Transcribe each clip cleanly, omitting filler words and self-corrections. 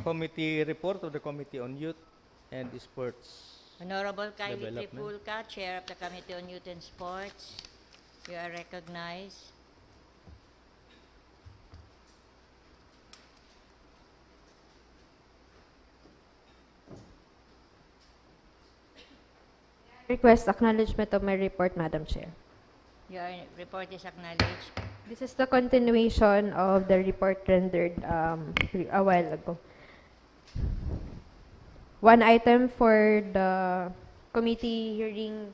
Committee report of the Committee on Youth and Sports. Honorable Kylie Development. Tripulca, Chair of the Committee on Youth and Sports. You are recognized. Request acknowledgement of my report, Madam Chair. Your report is acknowledged. This is the continuation of the report rendered a while ago. One item for the committee hearing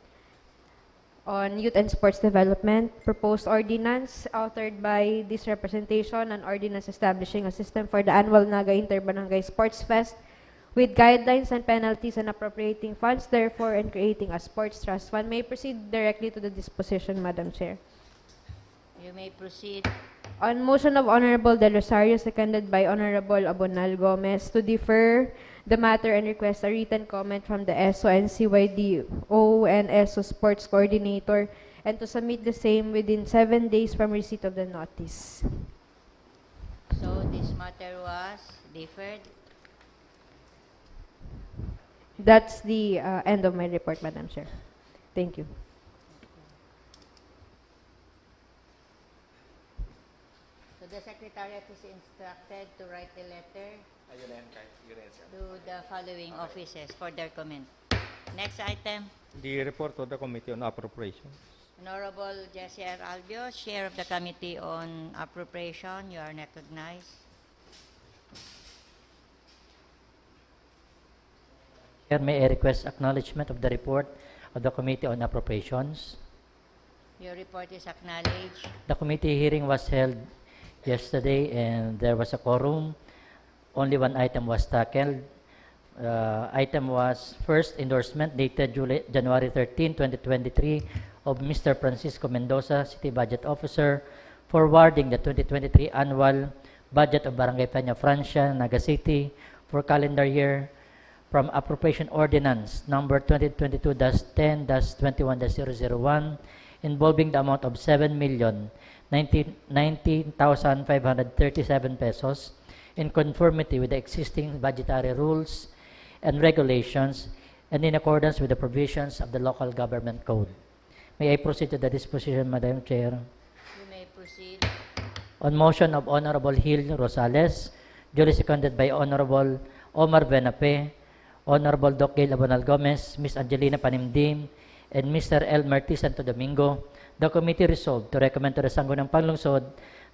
on Youth and Sports Development, proposed ordinance authored by this representation, an ordinance establishing a system for the annual Naga Interbarangay Sports Fest with guidelines and penalties and appropriating funds therefore and creating a sports trust fund. May I proceed directly to the disposition, Madam Chair. You may proceed. On motion of Honorable Del Rosario, seconded by Honorable Abonal Gomez, to defer the matter and request a written comment from the ESO and CYDO and ESO Sports Coordinator and to submit the same within 7 days from receipt of the notice. So this matter was deferred. That's the end of my report, Madam Chair. Thank you. So the Secretariat is instructed to write a letter to the following offices for their comment. Next item, The report of the Committee on Appropriations. Honorable Jesse R. Albio, Chair of the Committee on Appropriation. You are recognized. Chair, may I request acknowledgement of the report of the Committee on Appropriations? Your report is acknowledged. The committee hearing was held yesterday and there was a quorum. Only one item was tackled. Item was first endorsement dated January 13, 2023 of Mr. Francisco Mendoza, City Budget Officer, forwarding the 2023 annual budget of Barangay Peña Francia, Naga City for calendar year from Appropriation Ordinance number 2022-10-21-001 involving the amount of 7,019,537 pesos in conformity with the existing budgetary rules and regulations and in accordance with the provisions of the Local Government Code. May I proceed to the disposition, Madam Chair? You may proceed. On motion of Honorable Gil Rosales, duly seconded by Honorable Omar Benape, Honorable Doc Gail Abonal Gomez, Ms. Angelina Panimdim, and Mr. Elmer T. Santo Domingo, the committee resolved to recommend to the Sangguniang Panlungsod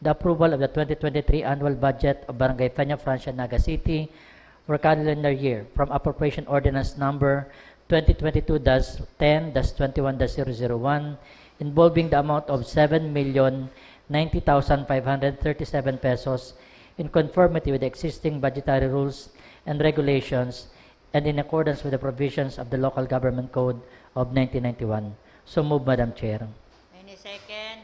the approval of the 2023 annual budget of Barangay Peña Francia, Naga City for calendar year from Appropriation Ordinance number 2022-10-21-001 involving the amount of 7,090,537 pesos in conformity with the existing budgetary rules and regulations and in accordance with the provisions of the Local Government Code of 1991. So move, Madam Chair. Any second?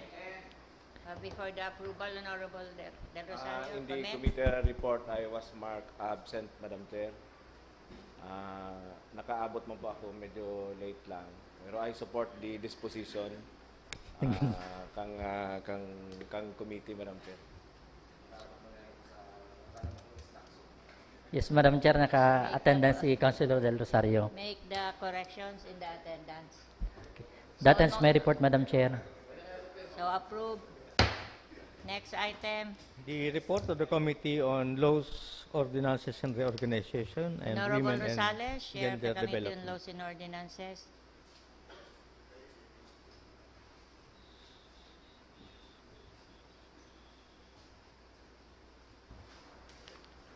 Before the approval, Honorable Del Rosario, In the comment? committee report, I was marked absent, Madam Chair. Nakaabot mo po ako, medyo late lang. Pero I support the disposition kang committee, Madam Chair. Yes, Madam Chair, naka-attendance si Councilor Del Rosario. Make the corrections in the attendance. That ends my report, Madam Chair. So approved. Next item, The report of the Committee on Laws, Ordinances, and Reorganization and Honorable Women and Rosales, Chair of the Gender Committee on Development. Laws and Ordinances.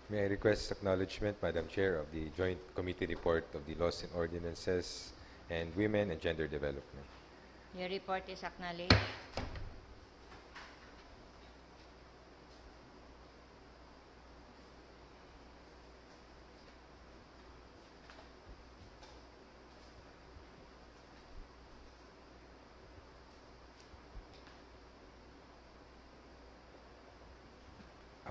May I request acknowledgement, Madam Chair, of the Joint Committee Report of the Laws and Ordinances and Women and Gender Development. Your report is acknowledged.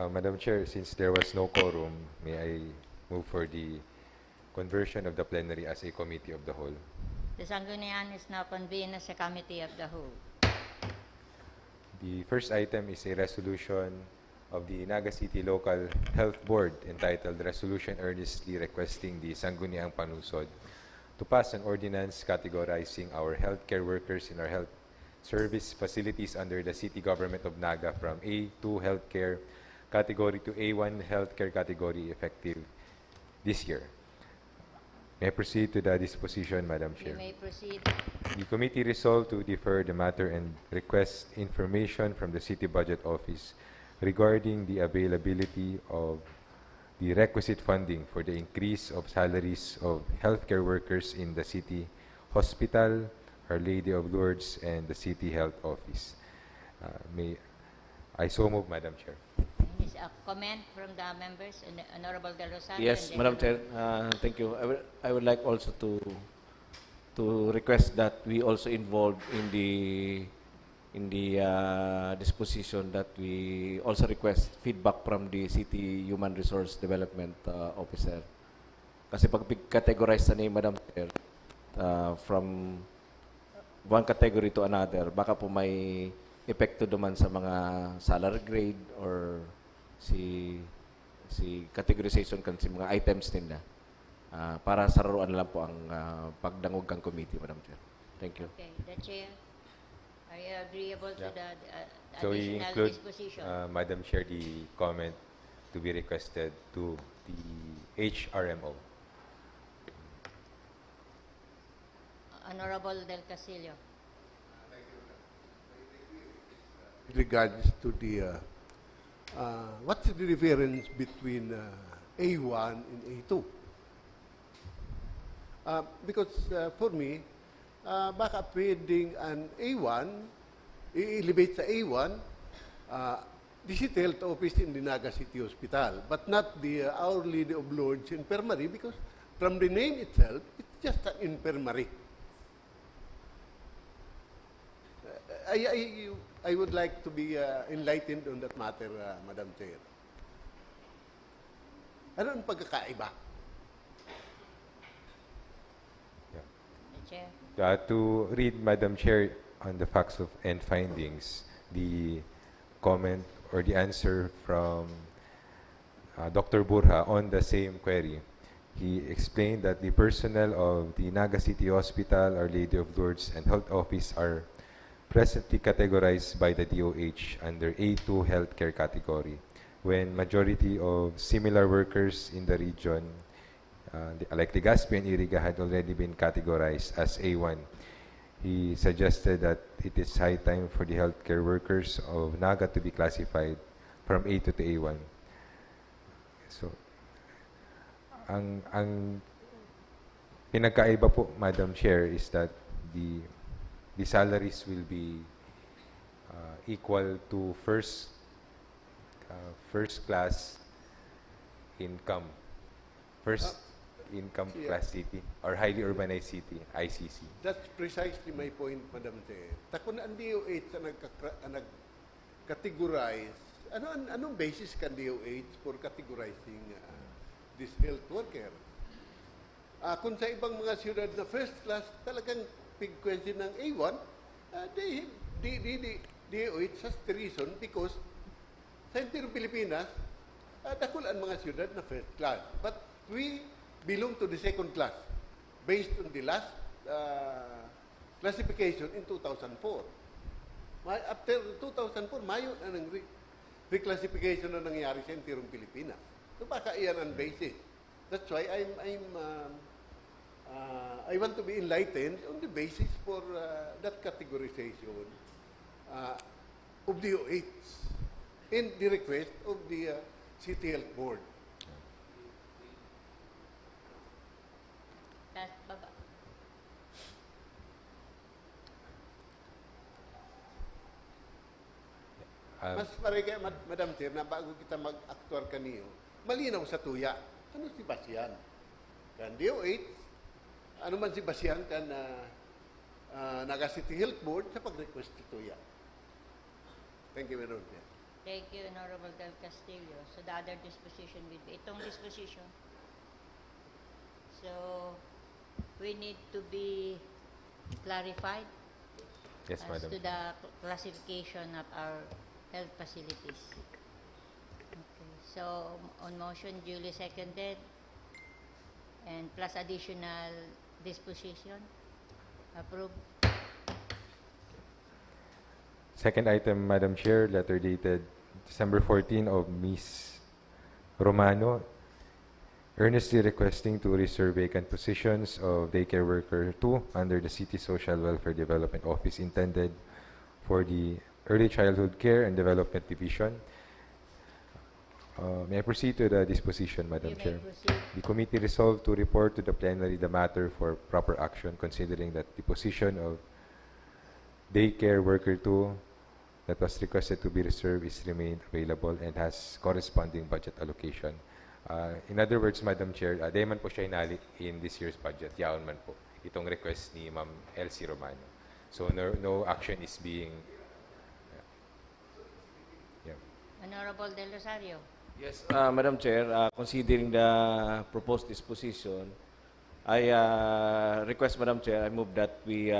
Madam Chair, since there was no quorum, may I move for the conversion of the plenary as a committee of the whole? The Sangguniang is now convened as a committee of the whole. The first item is a resolution of the Naga City Local Health Board entitled Resolution Earnestly Requesting the Sangguniang Panlungsod to pass an ordinance categorizing our healthcare workers in our health service facilities under the City Government of Naga from A2 healthcare category to A1 healthcare category effective this year. May I proceed to the disposition, Madam You Chair? may proceed. The committee resolved to defer the matter and request information from the City Budget Office regarding the availability of the requisite funding for the increase of salaries of healthcare workers in the City Hospital, Our Lady of Lourdes, and the City Health Office. I so move, Madam Chair. Is a comment from the members, and Honorable Del Rosario. Yes, and then Madam Chair. Thank you. I would like also to request that we also involved in the disposition, that we also request feedback from the City Human Resource Development Officer. Kasi pag categorize na ni Madam Chair from one category to another, baka po may epekto naman sa mga salary grade or si categorization kan si mga items nila. Para sa laruan lang po ang pagdangog ng committee, Madam Chair. Thank you. Okay, the chair. Are you agreeable to the So we additional include, disposition? Madam Chair, the comment to be requested to the HRMO. Honorable Del Castillo. With regards to the what's the difference between A1 and A2? Because for me, baka pwedeng an A1, i-elevate sa A1, the City Health Office in the Naga City Hospital, but not the Our Lady of Lourdes Infirmary, because from the name itself, it's just an infirmary. I would like to be enlightened on that matter, Madam Chair. Ano ang pagkakaiba? The chair. To read, Madam Chair, on the facts of and findings, the comment or the answer from Dr. Burha on the same query. He explained that the personnel of the Naga City Hospital, Our Lady of Lourdes, and Health Office are presently categorized by the DOH under A2 healthcare category, when majority of similar workers in the region, like Legazpi and Iriga, had already been categorized as A1. He suggested that it is high time for the healthcare workers of Naga to be classified from A2 to A1. So, ang pinagkaiba po, Madam Chair, is that the salaries will be equal to first class income, income Yeah. class city or highly urbanized city, ICC. That's precisely my point, Madam Chair. Takon ang DOH na nag-categorize, anong basis kan DOH for categorizing this health worker? Kung sa ibang mga siyudad na first class, talagang frequency ng A1, DOH has the reason because sa entire Pilipinas, dakulan mga siyudad na first class. But we belong to the second class based on the last classification in 2004. After 2004, mayo na ng reclassification na nangyari sa entire Pilipinas. So baka iyan ang basis. That's why I want to be enlightened on the basis for that categorization of the DOH in the request of the City Health Board. Baba. Mas parega, Madam Chair, na bago kita mag-actuar kaniyo, malinaw sa tuya. Ano si Basian? Kan DOH, ano man si Basian kan Naga City Health Board sa pag-request sa tuya. Thank you, Madam Chair. Thank you, Honorable Del Castillo. So the other disposition will be itong disposition. So we need to be clarified Yes, as Madam. to the classification of our health facilities. So, on motion, duly seconded, and plus additional disposition. Approved. Second item, Madam Chair, letter dated December 14 of Ms. Romano, earnestly requesting to reserve vacant positions of daycare worker 2 under the City Social Welfare Development Office intended for the Early Childhood Care and Development Division. May I proceed to the disposition, Madam You may Chair? proceed. The committee resolved to report to the plenary the matter for proper action, considering that the position of daycare worker 2 that was requested to be reserved is remained available and has corresponding budget allocation. In other words, Madam Chair, di man po siya inali in this year's budget. Yaon man po itong request ni Ma'am Elsie Romano. So no action is being... yeah. Honorable Del Rosario. Yes, Madam Chair, considering the proposed disposition, I request, Madam Chair, I move that we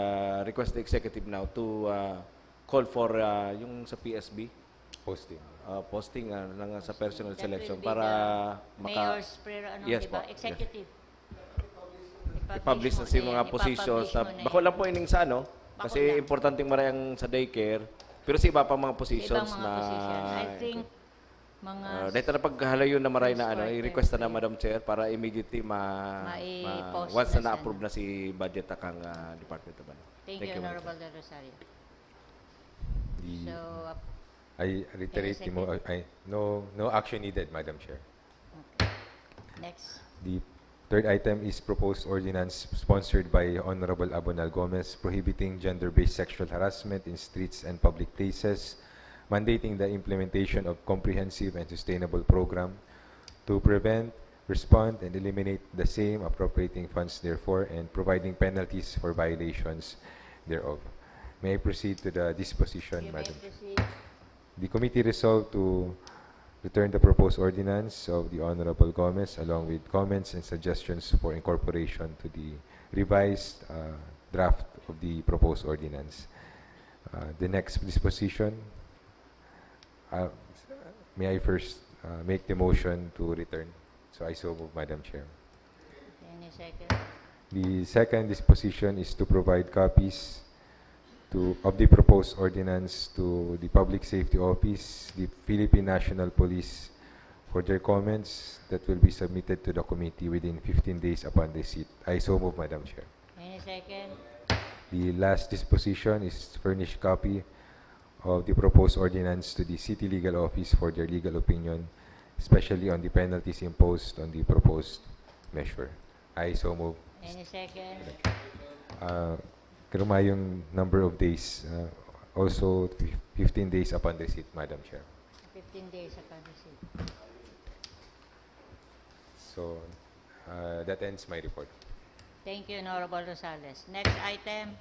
request the executive now to call for yung sa PSB, Posting. posting ng sa personal That selection will be para the mayor's prayer, ano, Yes diba? po, yes. Executive. i-publish na mo si na mga yan, positions. ipapublish mo na Bako yan. lang po ining sa ano, Bako kasi lang. importanteng marayang sa daycare, pero sa iba pang mga Sa positions ibang mga na... position. I think mga dahil na paghalayo na maray na ano, Sports i-request na worker. Madam Chair para immediately Mai-post once na na na-approve sana. na si budget akang Department of Ano. Thank you, Honorable Del Rosario. The, So, I reiterate the no action needed, Madam Chair. okay. Next. The third item is proposed ordinance sponsored by Honorable Abonal Gomez prohibiting gender-based sexual harassment in streets and public places, mandating the implementation of comprehensive and sustainable program to prevent, respond, and eliminate the same, appropriating funds therefore, and providing penalties for violations thereof. May I proceed to the disposition, You may Madam Chair? proceed. The committee resolved to return the proposed ordinance of the Honorable Gomez along with comments and suggestions for incorporation to the revised draft of the proposed ordinance. The next disposition, may I first make the motion to return? So I so move, Madam Chair. Any second? The second disposition is to provide copies of the proposed ordinance to the Public Safety Office, the Philippine National Police, for their comments that will be submitted to the committee within 15 days upon receipt. I so move, Madam Chair. Any second? The last disposition is to furnish copy of the proposed ordinance to the City Legal Office for their legal opinion, especially on the penalties imposed on the proposed measure. I so move. Any second? Kiruma yung number of days, also 15 days upon receipt, Madam Chair. 15 days upon receipt. So, that ends my report. Thank you, Honorable Rosales. Next item.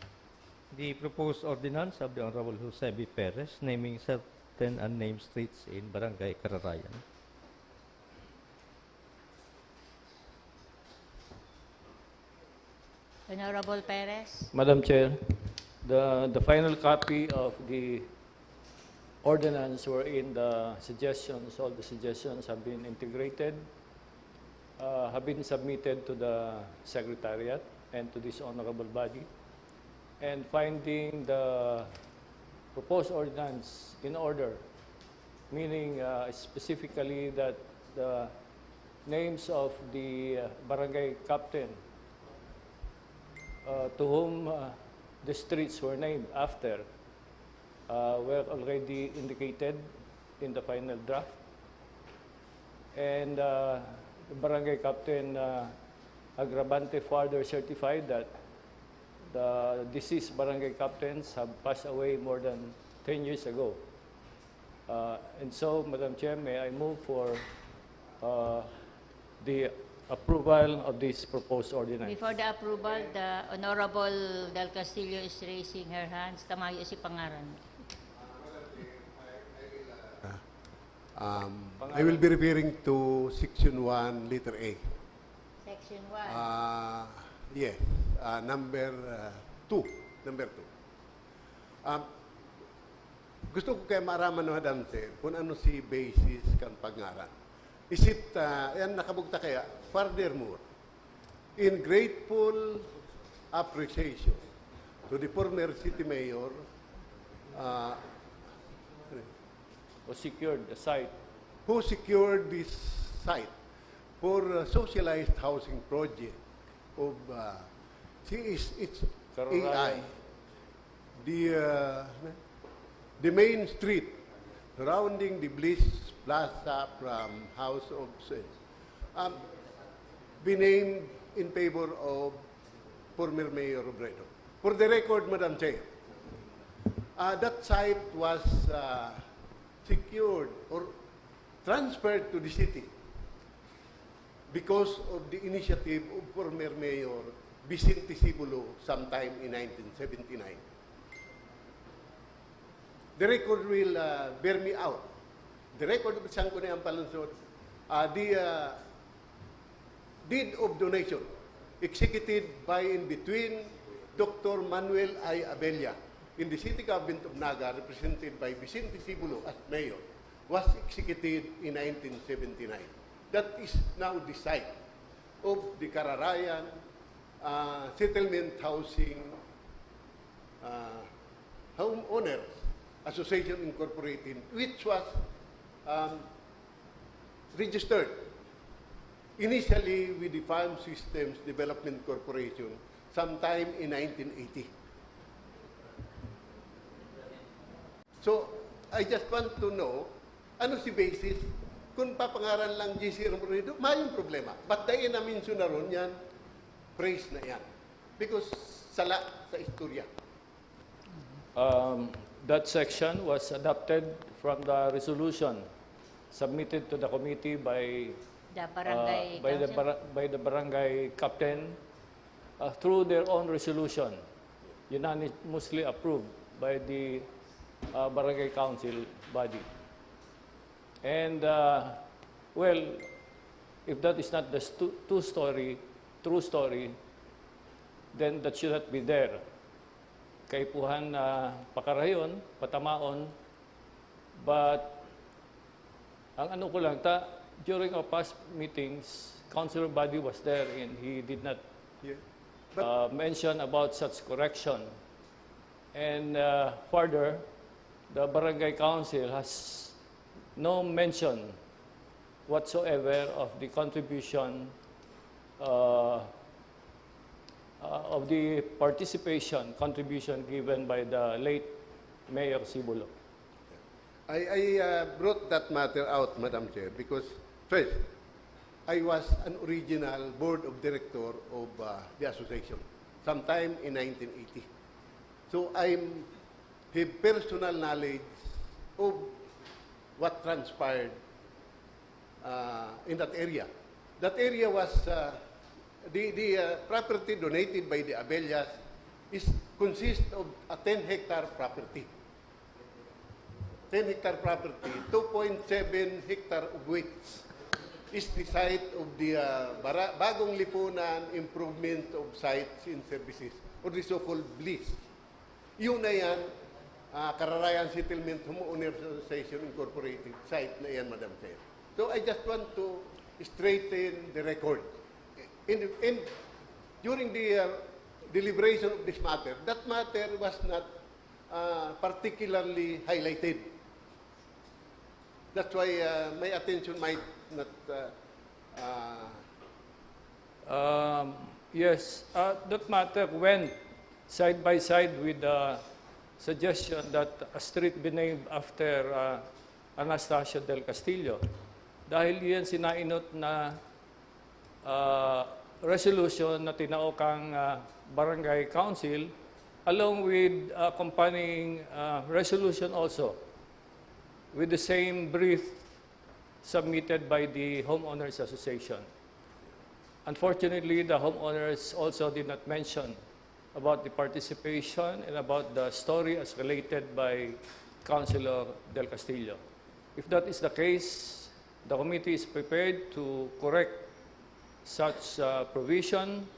The proposed ordinance of the Honorable Jose B. Perez naming certain unnamed streets in Barangay Kararayan. Honorable Perez. Madam Chair, the final copy of the ordinance wherein the suggestions, all the suggestions have been integrated, have been submitted to the Secretariat and to this honorable body. And finding the proposed ordinance in order, meaning specifically that the names of the barangay captain to whom the streets were named after were already indicated in the final draft. And the barangay captain Agravante further certified that the deceased barangay captains have passed away more than 10 years ago. And so, Madam Chair, may I move for the approval of this proposed ordinance. Before the approval, the Honorable Del Castillo is raising her hands. Tamayo si pangaran. I will be referring to Section 1, Letter A. Section 1. Yes, number 2. Number 2. Gusto ko kaya maraman no Madam Chair kung ano si basis kan pangaran. is it, yan nakabugta kaya, furthermore, in grateful appreciation to the former city mayor, Who secured the site. who secured this site for a socialized housing project of its AI, Kararayan. the main street surrounding the Bliss Plaza from House of Sales, be named in favor of former Mayor Robredo. For the record, Madam Chair, that site was secured or transferred to the city because of the initiative of former Mayor Vicente Cibulo sometime in 1979. The record will bear me out. The record of the Sangguniang Panlungsod, the deed of donation executed by in between Dr. Manuel I. Abella in the City Government of Naga, represented by Vicente Cibulo as mayor, was executed in 1979. That is now the site of the Kararayan Settlement Housing Homeowners Association Incorporated, which was registered initially with the Farm Systems Development Corporation sometime in 1980. So, I just want to know, ano si basis? Kung papangaran lang GC Robredo, mayong problema. But dahil na-mention na ron yan, praise na yan. Because sala sa istorya. That section was adopted from the resolution submitted to the committee by The barangay council? by the barangay captain through their own resolution, unanimously approved by the barangay council body. And well, if that is not the true story, then that should not be there. Kaipuhan na pakarayon, patamaon, but ang ano ko lang, during our past meetings, councilor body was there and he did not mention about such correction. And further, the barangay council has no mention whatsoever of the contribution of the contribution given by the late Mayor Cibulo. I brought that matter out, Madam Chair, because first, I was an original board of director of the association sometime in 1980. So I have personal knowledge of what transpired in that area. That area was, the property donated by the Abellas consists of a 10-hectare property. 10-hectare property, 2.7 hectare of which is the site of the Bagong Lipunan Improvement of Sites and Services, or the so-called BLIS. Yun na yan, Kararayan Settlement Homeowners Association Incorporated site na yan, Madam Chair. So I just want to straighten the record. And during the deliberation of this matter, that matter was not particularly highlighted. That's why my attention might not... Yes, that matter went side by side with the suggestion that a street be named after Anastasio del Castillo. Dahil yan sinainot na resolution na tinaokang barangay council along with accompanying resolution also with the same brief submitted by the Homeowners Association. Unfortunately, the homeowners also did not mention about the participation and about the story as related by Councilor Del Castillo. If that is the case, the committee is prepared to correct such provision,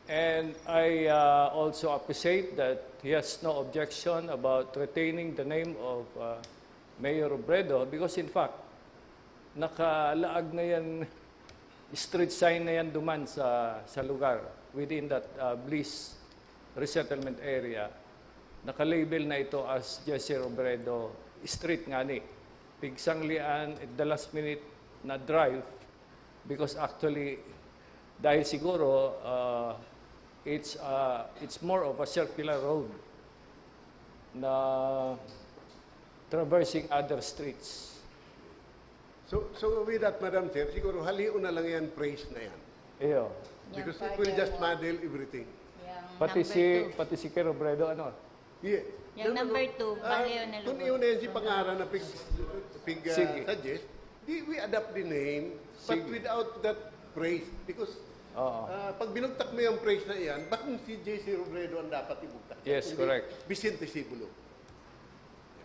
and I also appreciate that he has no objection about retaining the name of Mayor Robredo, because in fact, nakalaag na yan, street sign na yan duman sa lugar within that Bliss resettlement area. Naka-label na ito as Jesse Robredo Street nga ni. Pigsanglian at the last minute na drive because actually dahil siguro it's more of a circular road na traversing other streets. So with that, Madam Chair, siguro haliun na lang yan, praise na yan. Iyo. Because it will just muddle everything. Pati si Kay Robredo, ano? Yeah. Yung number 2, baliw na Kung lugar. iyon na yan si pangalan na Sige. suggest, we adapt the name, but Sige. without that praise. Because Oo. pag binugtak mo yung praise na iyan, bakit si J.C. Robredo ang dapat ibugtak? Yes, Kundi correct. Vicente Sibulo.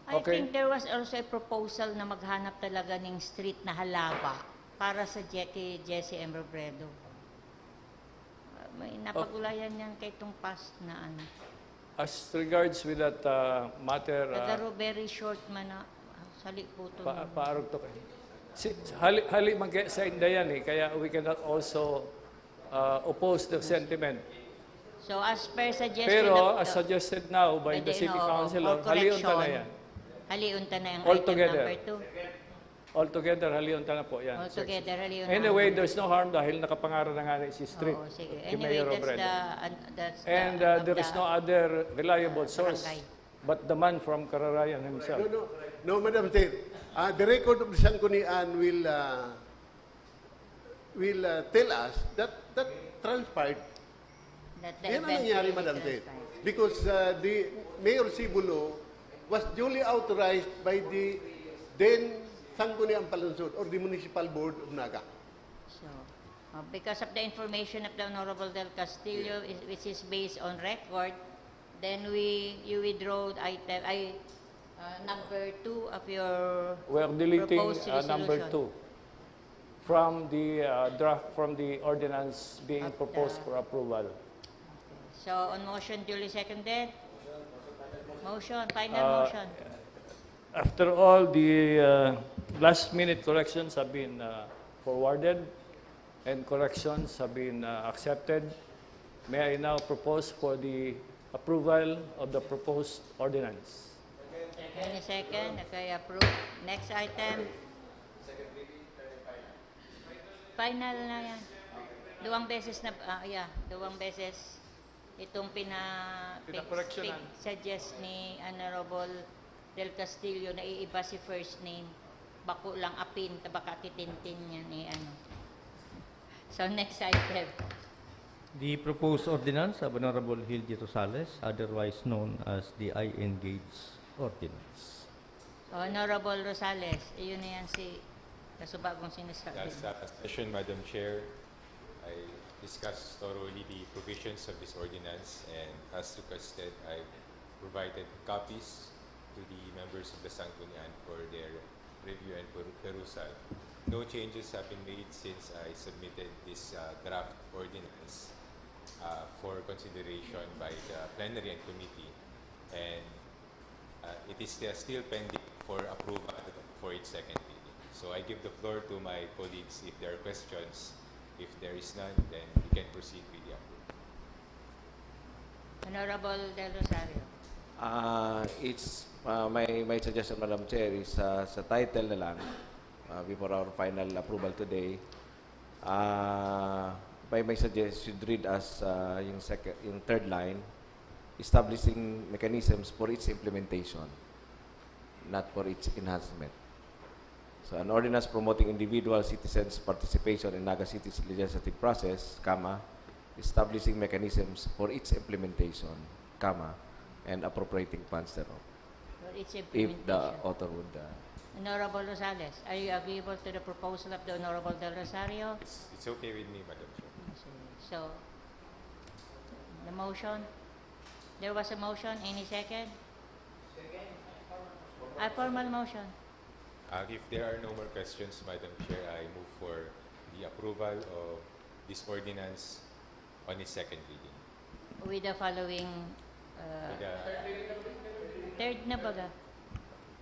I Okay. think there was also a proposal na maghanap talaga ng street na halaba para sa Jesse M. Robredo. May napagulayan yan kay itong past na ano. As regards with that matter, Nagaro very short man na sali po ito. paarog to kayo. Hali sa indayan eh, kaya we cannot also oppose the sentiment. So as per suggestion Pero of as suggested now by the city councilor, haliunta na yan. Haliunta na yung All item together. number 2. Altogether, haliunta na po yan. All together, haliunta. Anyway, there's no harm dahil nakapangaral na nga si street. Oo, sige. kay Anyway, Mayor Robredo. that's the... And there is no other reliable source Barangay. but the man from Kararayan himself. No, Madam Chair. The record of the Sangguniang will tell us that transpired. That the Yan ang event nangyari, really Madam Chair. transpired. Because the Mayor Sibulo was duly authorized by the then Sangguniang Panlungsod or the Municipal Board of Naga. So, because of the information of the Honorable Del Castillo, which is based on record, then you withdraw item, number 2 of your We are deleting proposed number resolution. 2 from the draft from the ordinance being Of proposed the- for approval. So, on motion duly seconded? Motion, final motion. After all the last-minute corrections have been forwarded and corrections have been accepted, may I now propose for the approval of the proposed ordinance? Any second? Okay, approve. Next item. Final na yan. Duwang beses na, duwang beses itong Pinakorreksyonan. suggest ni Honorable Del Castillo na iiba si first name. Bako lang apin, tabaka titintin yan ni ano. So next item. The proposed ordinance of Honorable Hildy Rosales, otherwise known as the I Engage Ordinance. Honorable Rosales, iyon na yan si kasubagong sinasabi. Last session, Madam Chair, I discussed thoroughly the provisions of this ordinance, and as requested, I provided copies to the members of the Sangguniang for their review and perusal. No changes have been made since I submitted this draft ordinance for consideration by the plenary and committee, and it is still pending for approval for its second reading. So I give the floor to my colleagues if there are questions. If there is none, then we can proceed with the approval. Honorable Del Rosario. It's my suggestion, Madam Chair, is sa title na lang before our final approval today. My suggestion should read as yung third line, establishing mechanisms for its implementation, not for its enhancement. So an ordinance promoting individual citizens' participation in Naga City's legislative process, establishing mechanisms for its implementation, and appropriating funds thereof. For its If implementation. the author would... Honorable Rosales, are you agreeable to the proposal of the Honorable Del Rosario? It's okay with me, Madam Chair. So, the motion? There was a motion, any second? A formal motion. If there are no more questions, Madam Chair, I move for the approval of this ordinance on its second reading. With the following, With the third na baga?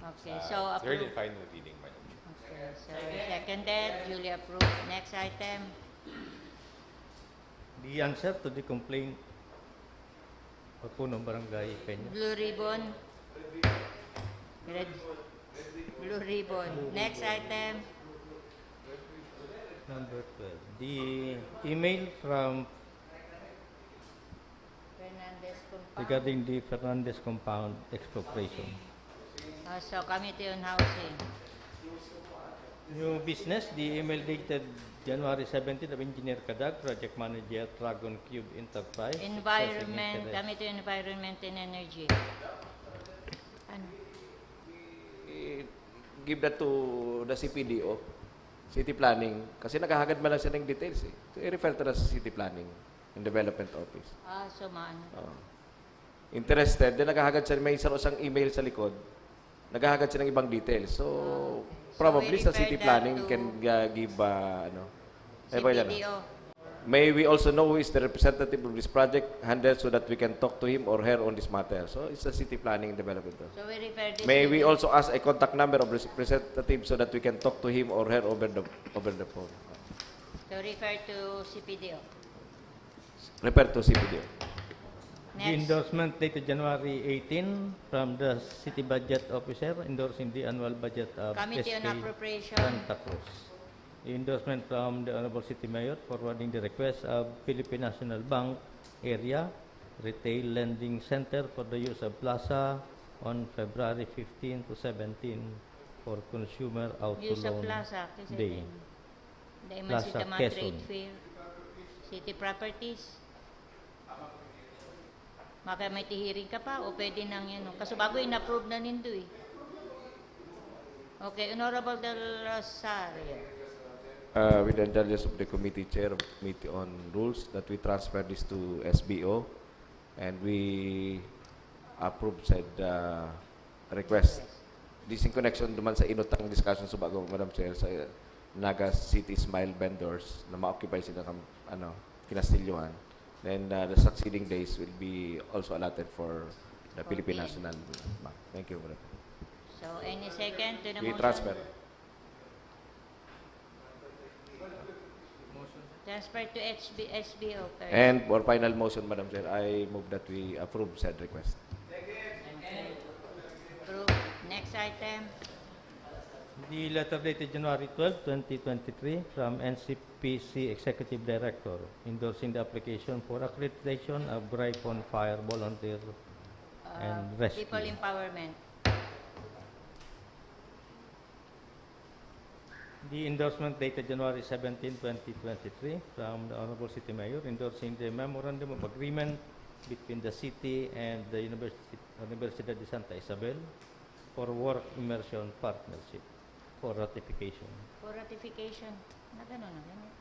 Okay, so third approve. and final reading, Madam Chair. So seconded, duly approved. Next item. The answer to the complaint of Punong Barangay Peña. Blue ribbon. Red. Blue ribbon. Next item. Number 12. The email from Fernandez compound. regarding the Fernandez compound expropriation. So Committee on Housing. New business, the email dated January 17 of Engineer Kadag, Project Manager, Dragon Cube Enterprise. Environment, expressing interest. Committee on Environment and Energy. Ano? Give that to the CPDO, City Planning, kasi nakahagad man lang siya ng details eh. So, i-refer to the City Planning and Development Office. So maano? Interested, then nakahagad siya, may isang email sa likod, naghahagad siya ng ibang details. So, probably we sa refer City that Planning to can give, CPDO. May we also know who is the representative of this project handled so that we can talk to him or her on this matter. So, it's the City Planning and Development. So we refer this May to we the- also ask a contact number of representative so that we can talk to him or her over the phone. So refer to CPDO. Refer to CPDO. The Next. endorsement dated January 18 from the City Budget Officer endorsing the annual budget of Committee on SK Appropriation. Santa Cruz. The endorsement from the Honorable City Mayor forwarding the request of Philippine National Bank Area Retail Lending Center for the use of plaza on February 15 to 17 for consumer auto Use of loan plaza. Kasi day. Dahil man Plaza, sita mga Quezon. trade fair. City properties. Maka may tihiring ka pa o pwede nang yan. Kaso bago in-approve na nindo eh. Okay, Honorable Del Rosario. With the indulgence of the committee chair of Committee on Rules, that we transfer this to SBO and we approve said request. This in connection naman sa inutang discussion sa bago, Madam Chair, sa Naga City Smile vendors na ma-occupy sila ng kinastilyohan. Then the succeeding days will be also allotted for the Philippine National Bank. Thank you, Madam. So, any second to the We motion? transfer. Transfer to SBO first. And for final motion, Madam Chair, I move that we approve said request. Approve. Next item. The letter dated January 12, 2023 from NCPC Executive Director endorsing the application for accreditation of Gryphon Fire Volunteer and Rescue. People empowerment. The endorsement dated January 17, 2023 from the Honorable City Mayor endorsing the Memorandum of Agreement between the City and the Universidad de Santa Isabel for Work Immersion Partnership for ratification. For ratification. Na gano'n, na gano'n.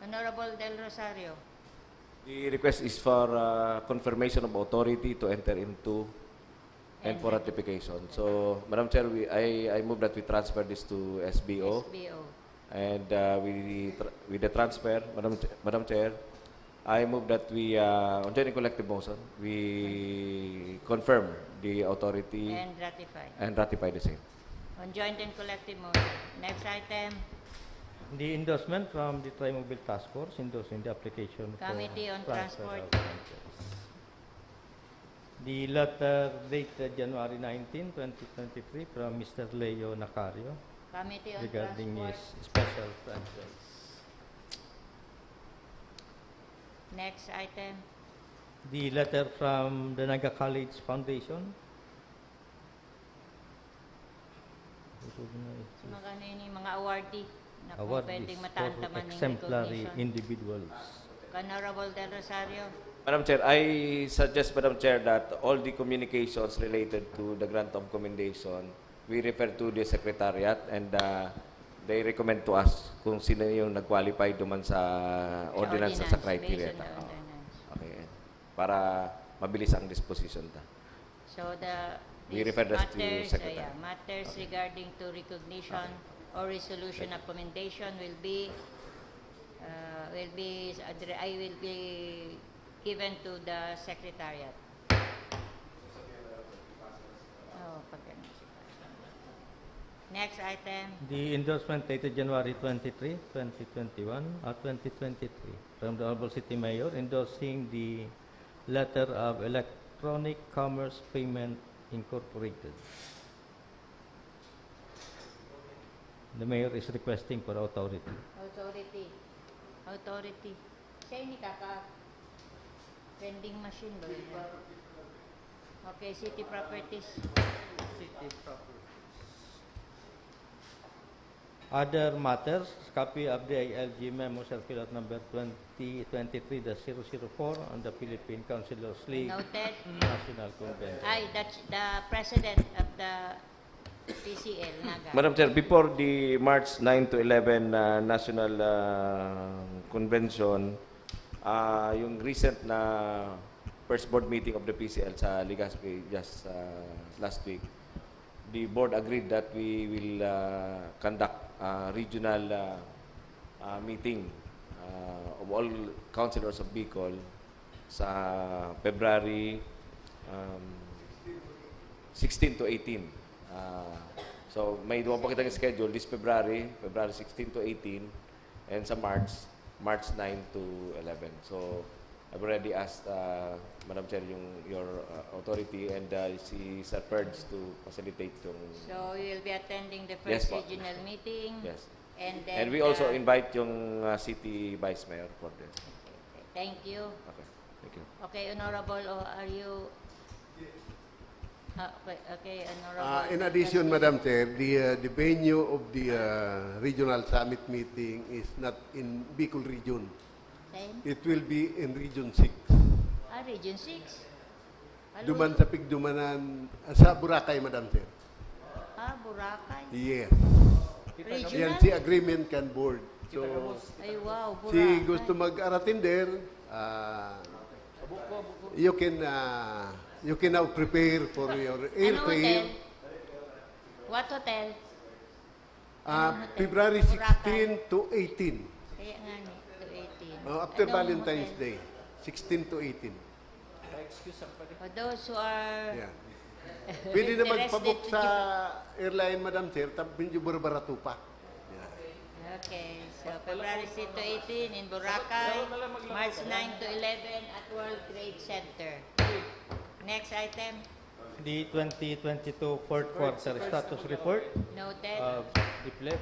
Honorable Del Rosario. The request is for confirmation of authority to enter into and for ratification. So, Madam Chair, I move that we transfer this to SBO. SBO. And with the transfer, Madam Chair, I move that we, on joint and collective motion, we confirm the authority And ratify the same. on joint and collective motion. Next item. The endorsement from the Trimobile Task Force endorsing the application Committee for on transfer Transport. of franchise. The letter dated January 19, 2023 from Mr. Leo Nacario Committee on regarding his Transport. special franchise. Next item. The letter from the Naga College Foundation. Mga ano yun, yung mga awardee na kung Awardees pwedeng for matantaman ng exemplary recognition. individuals. Honorable Del Rosario. Madam Chair, I suggest, Madam Chair, that all the communications related to the grant of commendation, we refer to the Secretariat and they recommend to us kung sino yung nag-qualify duman sa ordinance sa criteria. Based on the ordinance. Okay. Para mabilis ang disposition ta. So We these refer that to matters, Secretary. matters regarding to recognition or resolution of commendation will be given to the Secretariat. Oh, pag ganun. Next item. The endorsement dated January 23, 2023, from the Honorable City Mayor endorsing the letter of Electronic Commerce Payment Incorporated. The Mayor is requesting for authority. Authority. Siya ni kaka vending machine ba yun? Okay, city properties. Other matters, copy of the ILG memo circular number 2023-004 on the Philippine Councilors League Noted. National Convention. Ay, that's the president of the PCL, Naga. Madam Chair, before the March 9 to 11 National Convention, yung recent na first board meeting of the PCL sa Legazpi just last week, the board agreed that we will conduct a regional meeting of all councilors of Bicol sa February 16 to 18. So may dumaan pa kitang schedule this February 16 to 18, and sa March 9 to 11. So I've already asked Madam Chair your authority and si Sir Purge to facilitate yung... So you will be attending the Yes, first po. regional meeting. Yes. And then And we also invite yung City Vice Mayor for this. Thank you. Okay. Thank you. Okay, Honorable, are you... okay, Honorable. In addition, Madam Chair, the venue of the regional summit meeting is not in Bicol region. Same? It will be in Region 6. Region 6. Duman sa Pigdumanan, sa Boracay, Madam Chair. Boracay. Yes. Regional? Yan si agreement can board. So, Ay, wow, Boracay. si gusto mag-attender, you can now prepare for your Ano hotel? airfare. What hotel? February Boracay. 16 to 18. Kaya nga ni, to 18. After Anong Valentine's hotel? Day, 16 to 18. For those who are Yeah. Pwede na interested magpabook to sa airline, Madam Chair, medyo barato pa. Okay, so February 6 to 18 in Boracay, March 9 to 11 at World Trade Center. Next item, The 2022 fourth quarter status report noted. of the pleb.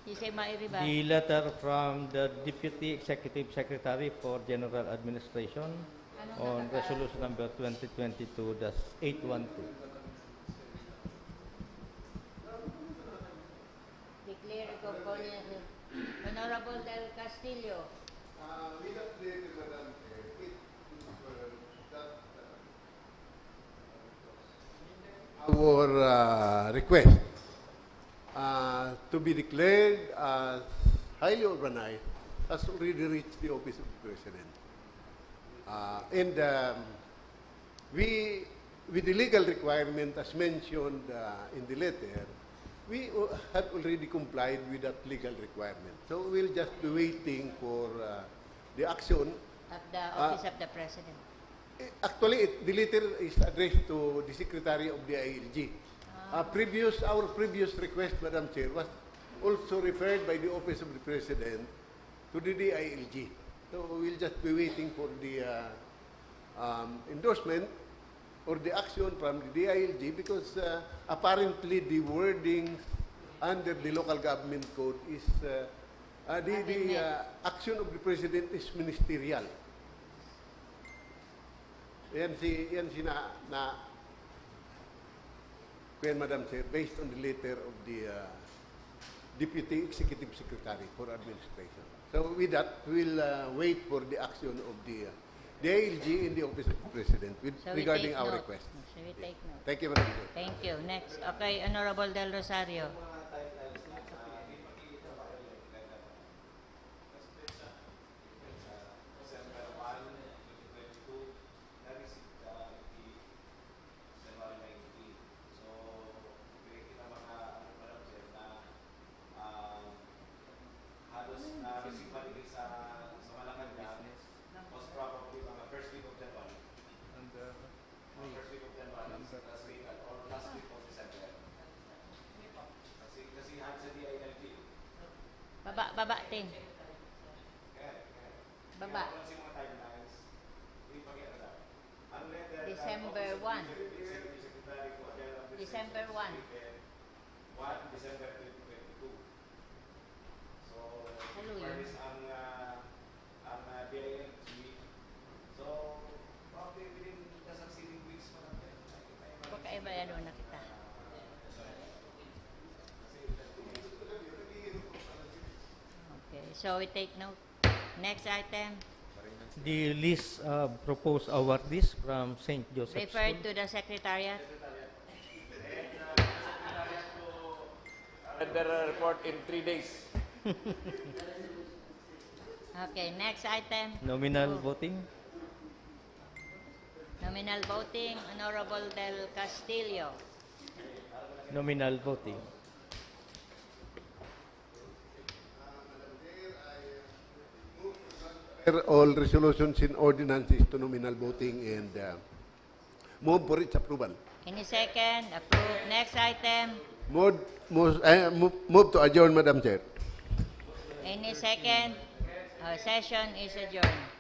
You say Mairiba. The letter from the Deputy Executive Secretary for General Administration on resolution number 2022-812. Declare a component. Honorable Del Castillo. Our request to be declared as highly urbanized has already reached the office of the President. With the legal requirement as mentioned in the letter, we have already complied with that legal requirement. So we'll just be waiting for the action. Of the Office of the President. Actually, the letter is addressed to the Secretary of the ILG. Our previous request, Madam Chair, was also referred by the Office of the President to the DILG. So we'll just be waiting for the endorsement or the action from the DILG because apparently the wording under the local government code is the action of the President is ministerial. Yan si Madam Chair, based on the letter of the Deputy Executive Secretary for Administration. So with that, we'll wait for the action of the ILG in the Office of the President regarding our request. So we take note. Thank you, Madam Chair. Thank you. Next. Okay, Honorable Del Rosario. Baba, Tin. Baba. December 1. December 1. December 2022. So, Hello, Paris ang DILG. So, probably within the succeeding weeks pa natin. Pagkaiba na kita. Okay, so we take note. Next item, The list of proposed awardees from St. Joseph referred School. to the Secretariat. And their report in 3 days. Okay, next item. Nominal voting. Nominal voting, Honorable Del Castillo. Nominal voting. All resolutions and ordinances to nominal voting and move for its approval. Any second? Approved. Next item. Move to adjourn, Madam Chair. Any second? Session is adjourned.